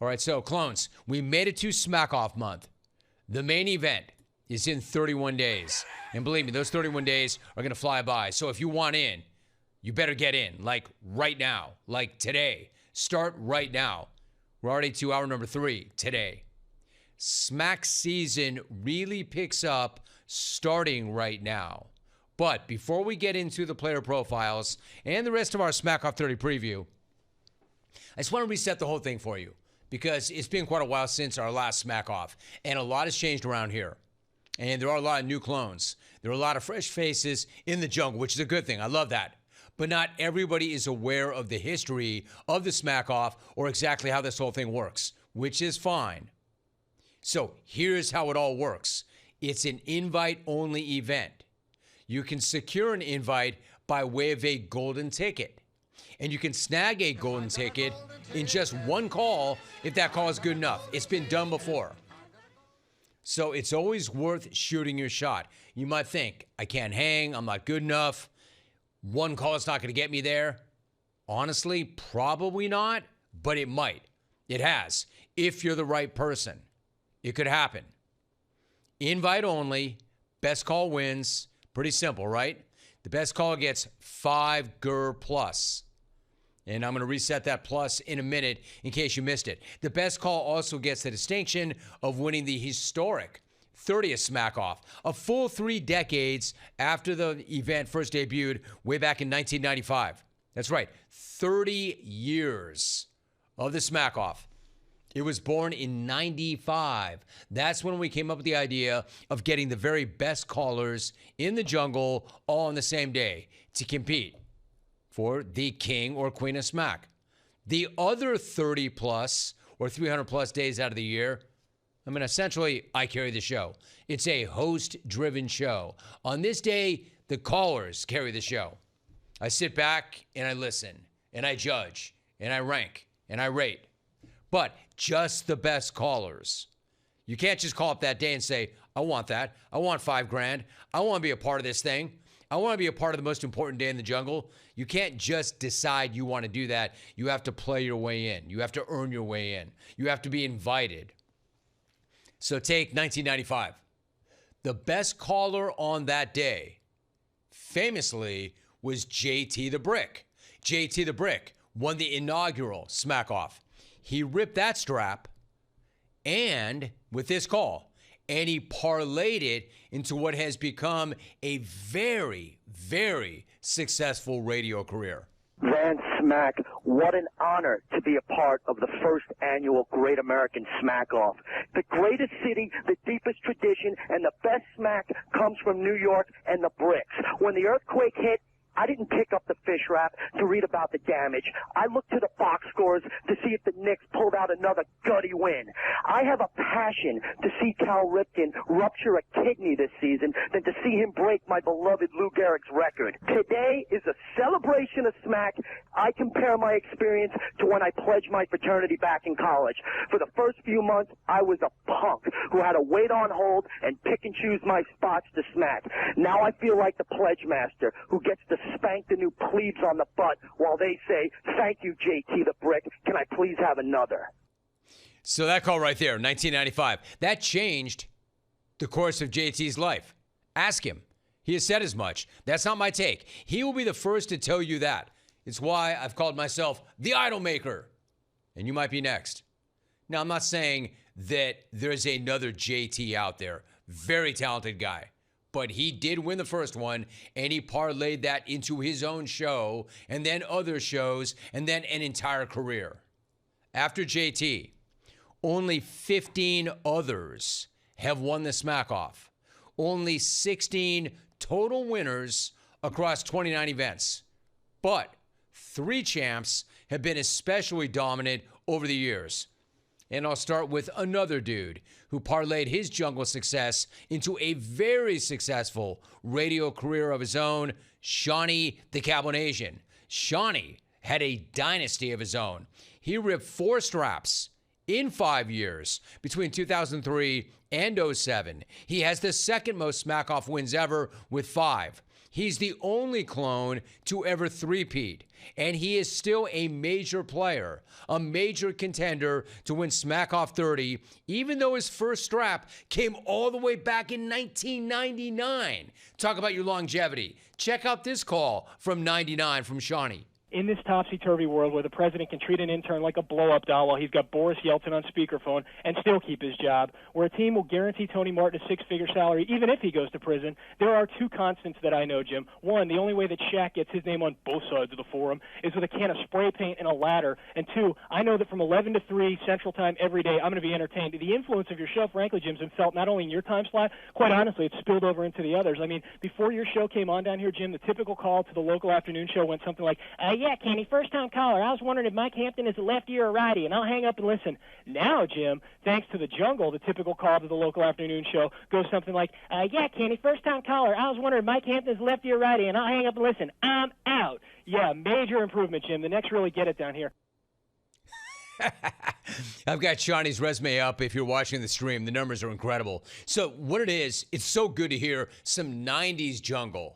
All right, so clones, we made it to Smack Off month. The main event is in 31 days. And believe me, those 31 days are going to fly by. So if you want in, you better get in, like right now, like today. Start right now. We're already to hour number 3 today. Smack season really picks up starting right now. But before we get into the player profiles and the rest of our Smack Off 30 preview, I just want to reset the whole thing for you because it's been quite a while since our last Smack Off, and a lot has changed around here. And there are a lot of new clones. There are a lot of fresh faces in the jungle, which is a good thing. I love that. But not everybody is aware of the history of the Smack Off or exactly how this whole thing works, which is fine. So here's how it all works. It's an invite-only event. You can secure an invite by way of a golden ticket. And you can snag a golden ticket in just one call if that call is good enough. It's been done before. So it's always worth shooting your shot. You might think, I can't hang, I'm not good enough. One call is not going to get me there. Honestly, probably not, but it might. It has. If you're the right person, it could happen. Invite only, best call wins. Pretty simple, right? The best call gets 5 GER plus. And I'm going to reset that plus in a minute in case you missed it. The best call also gets the distinction of winning the historic 30th Smack Off, a full 3 decades after the event first debuted way back in 1995. That's right, 30 years of the Smack Off. It was born in 95. That's when we came up with the idea of getting the very best callers in the jungle all on the same day to compete for the king or queen of Smack. The other 30 plus or 300 plus days out of the year, I mean, essentially, I carry the show. It's a host-driven show. On this day, the callers carry the show. I sit back and I listen and I judge and I rank and I rate. But just the best callers. You can't just call up that day and say, I want that. I want $5,000. I want to be a part of this thing. I want to be a part of the most important day in the jungle. You can't just decide you want to do that. You have to play your way in. You have to earn your way in. You have to be invited. So take 1995. The best caller on that day, famously, was JT the Brick. JT the Brick won the inaugural Smack Off. He ripped that strap and with this call, and he parlayed it into what has become a very, very successful radio career. Van Smack, what an honor to be a part of the first annual Great American Smack Off. The greatest city, the deepest tradition, and the best smack comes from New York and the bricks. When the earthquake hit, I didn't pick up the fish wrap to read about the damage. I looked to the box scores to see if the Knicks pulled out another gutty win. I have a passion to see Cal Ripken rupture a kidney this season than to see him break my beloved Lou Gehrig's record. Today is a celebration of smack. I compare my experience to when I pledged my fraternity back in college. For the first few months, I was a punk who had to wait on hold and pick and choose my spots to smack. Now I feel like the pledge master who gets to spank the new plebes on the butt while they say, thank you, JT the Brick. Can I please have another? So that call right there, 1995, that changed the course of JT's life. Ask him. He has said as much. That's not my take. He will be the first to tell you that. It's why I've called myself the Idol Maker. And you might be next. Now, I'm not saying that there's another JT out there. Very talented guy. But he did win the first one, and he parlayed that into his own show, and then other shows, and then an entire career. After JT, only 15 others have won the Smack Off. Only 16 total winners across 29 events. But 3 champs have been especially dominant over the years. And I'll start with another dude who parlayed his jungle success into a very successful radio career of his own, Shaunie the Cabonian. Shaunie had a dynasty of his own. He ripped 4 straps in 5 years between 2003 and 07. He has the second most Smack Off wins ever with 5. He's the only clone to ever three-peat, and he is still a major player, a major contender to win Smack-Off 30, even though his first strap came all the way back in 1999. Talk about your longevity. Check out this call from 99 from Shaunie. In this topsy-turvy world where the president can treat an intern like a blow-up doll while he's got Boris Yeltsin on speakerphone and still keep his job, where a team will guarantee Tony Martin a six-figure salary even if he goes to prison, there are two constants that I know, Jim. One, the only way that Shaq gets his name on both sides of the forum is with a can of spray paint and a ladder. And two, I know that from 11 to 3 Central Time every day, I'm going to be entertained. The influence of your show, frankly, Jim's been felt not only in your time slot, quite honestly, it's spilled over into the others. I mean, before your show came on down here, Jim, the typical call to the local afternoon show went something like, yeah, Kenny, first-time caller. I was wondering if Mike Hampton is a lefty or a righty, and I'll hang up and listen. Now, Jim, thanks to the jungle, the typical call to the local afternoon show goes something like, yeah, Kenny, first-time caller. I was wondering if Mike Hampton is lefty or righty, and I'll hang up and listen. I'm out. Yeah, major improvement, Jim. The next really get it down here. I've got Shaunie's resume up if you're watching the stream. The numbers are incredible. So what it is, it's so good to hear some 90s jungle.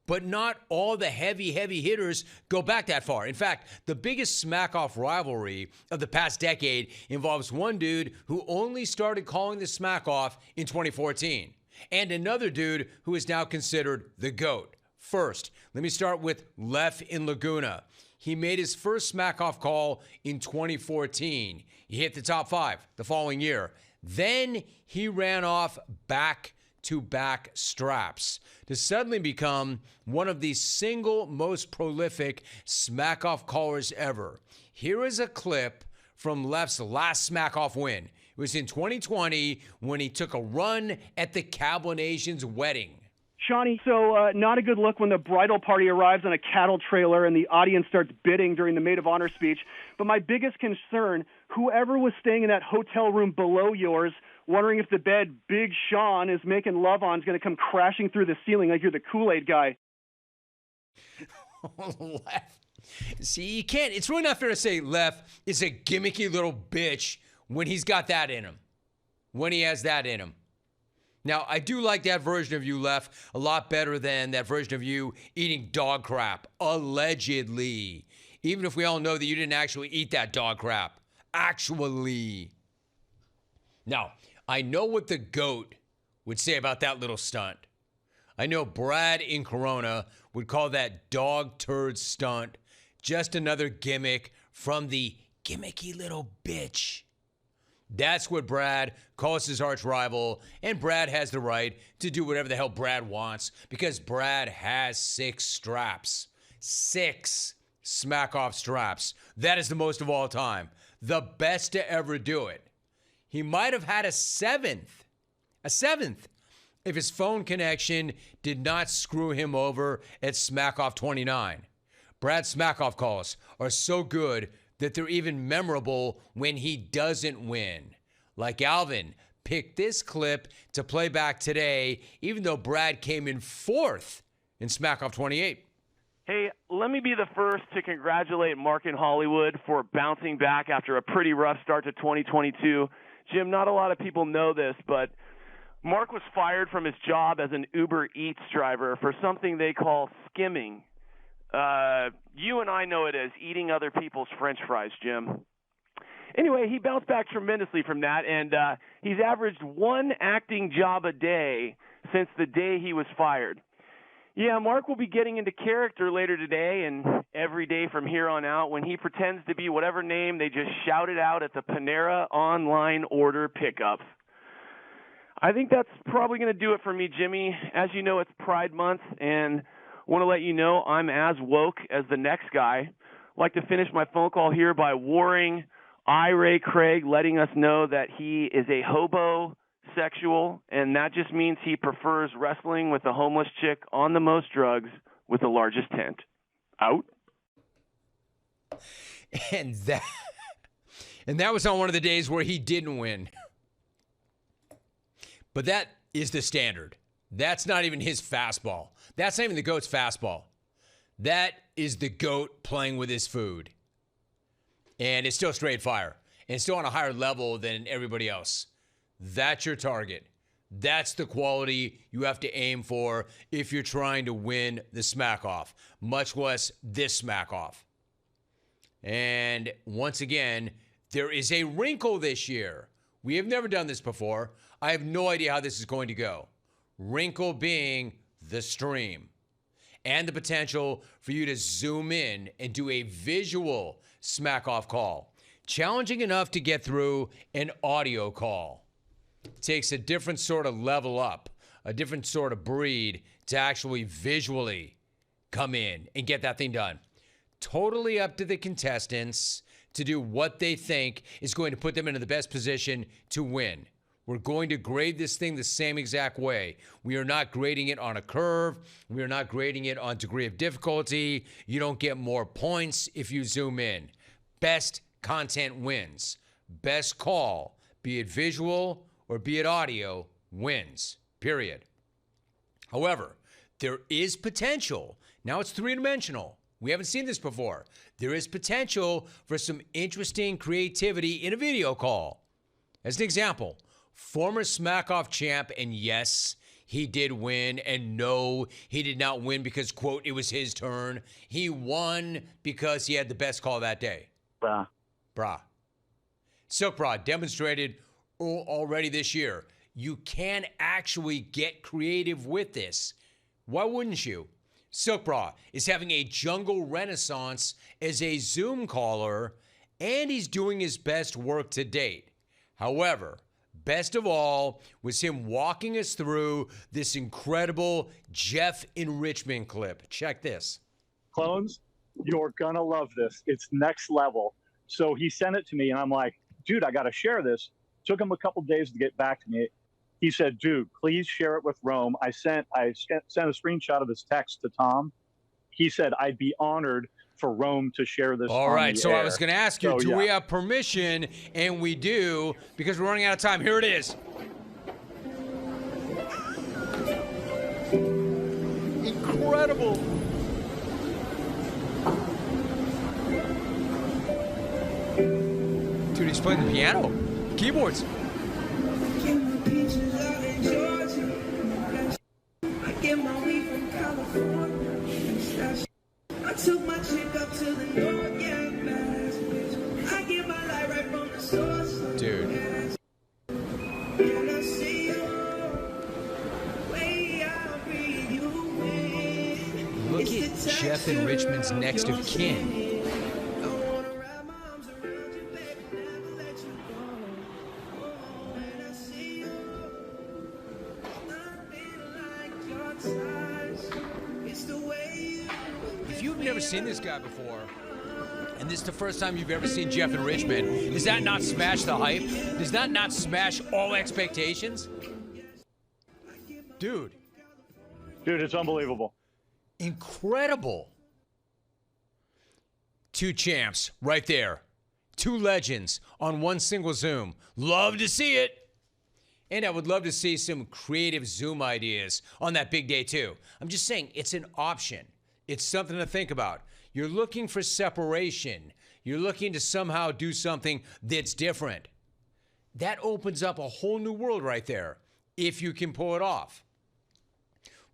But not all the heavy hitters go back that far. In fact, the biggest smack-off rivalry of the past decade involves one dude who only started calling the smack-off in 2014, and another dude who is now considered the GOAT. First, let me start with Lef in Laguna. He made his first smack-off call in 2014. He hit the top 5 the following year. Then he ran off back-to-back straps to suddenly become one of the single most prolific smack-off callers ever. Here is a clip from Lef's last smack-off win. It was in 2020 when he took a run at the Cabonian's wedding. Shaunie, so not a good look when the bridal party arrives on a cattle trailer and the audience starts bidding during the maid of honor speech. But my biggest concern, whoever was staying in that hotel room below yours, wondering if the bed Big Sean is making love on is going to come crashing through the ceiling like you're the Kool-Aid guy. Lef. See, you can't, it's really not fair to say Lef is a gimmicky little bitch when he's got that in him. When he has that in him. Now, I do like that version of you, Lef, a lot better than that version of you eating dog crap, allegedly. Even if we all know that you didn't actually eat that dog crap. Actually. Now, I know what the GOAT would say about that little stunt. I know Brad in Corona would call that dog turd stunt just another gimmick from the gimmicky little bitch. That's what Brad calls his arch rival, and Brad has the right to do whatever the hell Brad wants because Brad has 6 straps. 6 smack-off straps. That is the most of all time. The best to ever do it. He might have had a 7th, if his phone connection did not screw him over at Smack-Off 29. Brad's Smack-Off calls are so good that they're even memorable when he doesn't win. Like Alvin picked this clip to play back today, even though Brad came in 4th in Smack-Off 28. Hey, let me be the first to congratulate Mark in Hollywood for bouncing back after a pretty rough start to 2022. Jim, not a lot of people know this, but Mark was fired from his job as an Uber Eats driver for something they call skimming. You and I know it as eating other people's French fries, Jim. Anyway, he bounced back tremendously from that, and he's averaged 1 acting job a day since the day he was fired. Yeah, Mark will be getting into character later today and every day from here on out when he pretends to be whatever name they just shouted out at the Panera online order pickup. I think that's probably going to do it for me, Jimmy. As you know, it's Pride Month, and want to let you know I'm as woke as the next guy. I'd like to finish my phone call here by warring Ray Craig, letting us know that he is a hobo-sexual, and that just means he prefers wrestling with a homeless chick on the most drugs with the largest tent. Out. And that was on one of the days where he didn't win. But that is the standard. That's not even his fastball. That's not even the GOAT's fastball. That is the GOAT playing with his food. And it's still straight fire. And it's still on a higher level than everybody else. That's your target. That's the quality you have to aim for if you're trying to win the smack off, much less this smack off. And once again, there is a wrinkle this year. We have never done this before. I have no idea how this is going to go. Wrinkle being the stream and the potential for you to zoom in and do a visual smack off call. Challenging enough to get through an audio call. It takes a different sort of level up, a different sort of breed to actually visually come in and get that thing done. Totally up to the contestants to do what they think is going to put them into the best position to win. We're going to grade this thing the same exact way. We are not grading it on a curve. We are not grading it on degree of difficulty. You don't get more points if you zoom in. Best content wins. Best call, be it visual or be it audio, wins. Period. However, there is potential. Now it's three-dimensional. We haven't seen this before. There is potential for some interesting creativity in a video call. As an example, former Smack-Off champ, and yes, he did win, and no, he did not win because, quote, it was his turn. He won because he had the best call that day. Brah. Silk Bra demonstrated already this year. You can actually get creative with this. Why wouldn't you? Silk Bra is having a jungle renaissance as a Zoom caller, and he's doing his best work to date. However, best of all was him walking us through this incredible Jeff enrichment clip. Check this. Clones, you're gonna love this. It's next level. So he sent it to me, and I'm like, dude, I gotta share this. Took him a couple days to get back to me. He said, dude, please share it with Rome. I sent a screenshot of his text to Tom. He said, I'd be honored for Rome to share this. All right, so air. I was going to ask you, do we have permission? And we do, because we're running out of time. Here it is. Incredible. Dude, he's playing the piano, keyboards. Dude. Look at Jeff and Richmond's next of kin. If you've never seen this guy before, and this is the first time you've ever seen Jeff and Richmond, does that not smash the hype? Does that not smash all expectations? Dude, it's unbelievable. Incredible. Two champs right there. Two legends on one single Zoom. Love to see it. And I would love to see some creative Zoom ideas on that big day too. I'm just saying, it's an option. It's something to think about. You're looking for separation. You're looking to somehow do something that's different. That opens up a whole new world right there, if you can pull it off.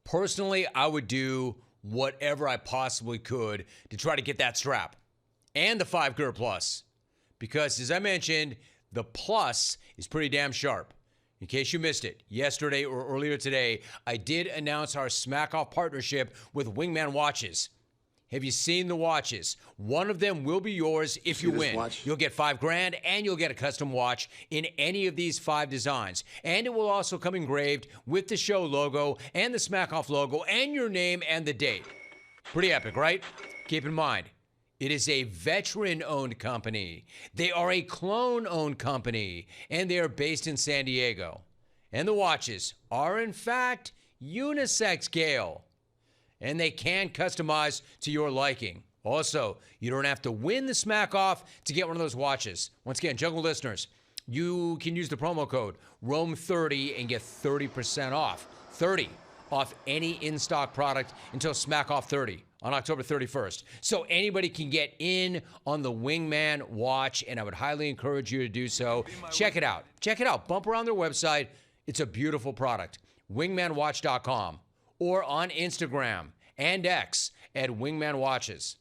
Personally, I would do whatever I possibly could to try to get that strap and the 5 Gur Plus. Because as I mentioned, the Plus is pretty damn sharp. In case you missed it, yesterday or earlier today, I did announce our Smack Off partnership with Wingman Watches. Have you seen the watches? One of them will be yours if you win. You'll get $5,000 and you'll get a custom watch in any of these 5 designs. And it will also come engraved with the show logo and the Smack Off logo and your name and the date. Pretty epic, right? Keep in mind, it is a veteran-owned company. They are a clone-owned company, and they are based in San Diego. And the watches are, in fact, unisex scale. And they can customize to your liking. Also, you don't have to win the Smack Off to get one of those watches. Once again, Jungle listeners, you can use the promo code ROAM30 and get 30% off. 30 off any in-stock product until Smack Off 30 on October 31st. So anybody can get in on the Wingman watch, and I would highly encourage you to do so. Check it out. Check it out. Bump around their website. It's a beautiful product. Wingmanwatch.com or on Instagram and X at Wingman Watches.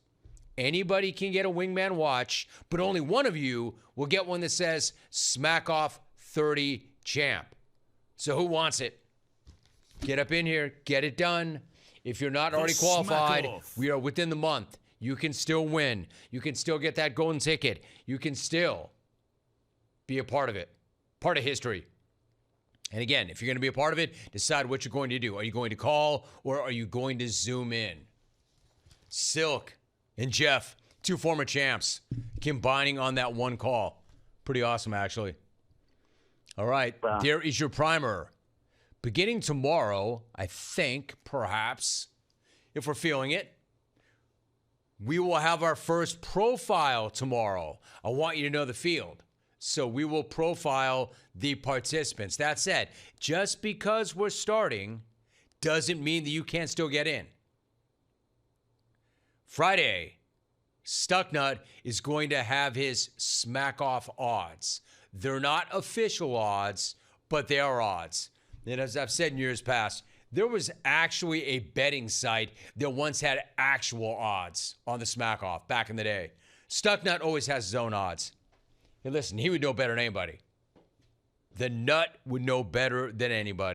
Anybody can get a Wingman watch, but only one of you will get one that says Smack Off 30 Champ. So who wants it? Get up in here, get it done. If you're not already qualified, we are within the month. You can still win. You can still get that golden ticket. You can still be a part of it, part of history. And again, if you're going to be a part of it, decide what you're going to do. Are you going to call or are you going to zoom in? Silk and Jeff, 2 former champs, combining on that one call. Pretty awesome, actually. All right, Wow. There is your primer. Beginning tomorrow, I think, perhaps, if we're feeling it, we will have our first profile tomorrow. I want you to know the field. So we will profile the participants. That said, just because we're starting doesn't mean that you can't still get in. Friday, Stucknut is going to have his Smack Off odds. They're not official odds, but they are odds. And as I've said in years past, there was actually a betting site that once had actual odds on the Smack Off back in the day. Stucknut always has his own odds. Hey, listen, he would know better than anybody. The nut would know better than anybody.